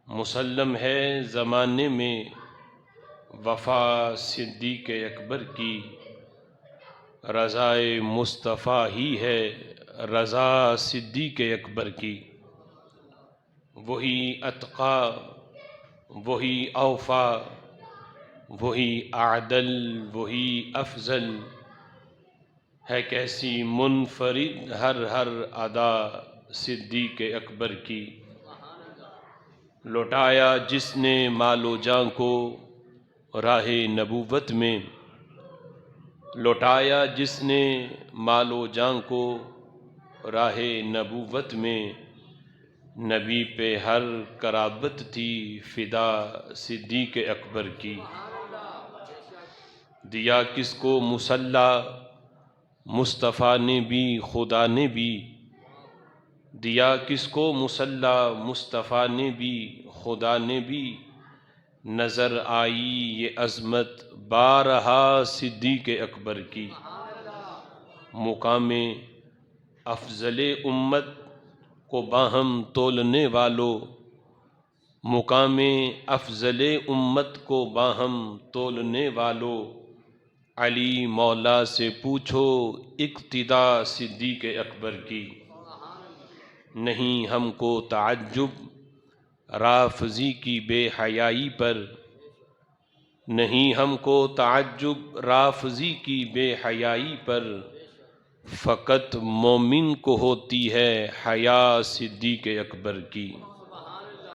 مسلم ہے زمانے میں وفا صدیق اکبر کی، رضائے مصطفیٰ ہی ہے رضا صدیق اکبر کی۔ وہی اتقا، وہی اوفا، وہی اعدل، وہی افضل، ہے کیسی منفرد ہر ہر ادا صدیق اکبر کی۔ لوٹایا جس نے مال و جاں کو راہ نبوت میں، لوٹایا جس نے مال و جاں کو راہ نبوت میں، نبی پہ ہر قرابت تھی فدا صدیق اکبر کی۔ دیا کس کو مصلی مصطفیٰ نے بھی خدا نے بھی، دیا کس کو مصلی مصطفیٰ نے بھی خدا نے بھی، نظر آئی یہ عظمت بارہا صدیق اکبر کی۔ مقام افضل امت کو باہم تولنے والوں، مقام افضل امت کو باہم تولنے والوں، علی مولا سے پوچھو اقتدا صدیق اکبر کی۔ نہیں ہم کو تعجب رافضی کی بے حیائی پر، نہیں ہم کو تعجب رافضی کی بے حیائی پر، فقط مومن کو ہوتی ہے حیا صدیق اکبر کی۔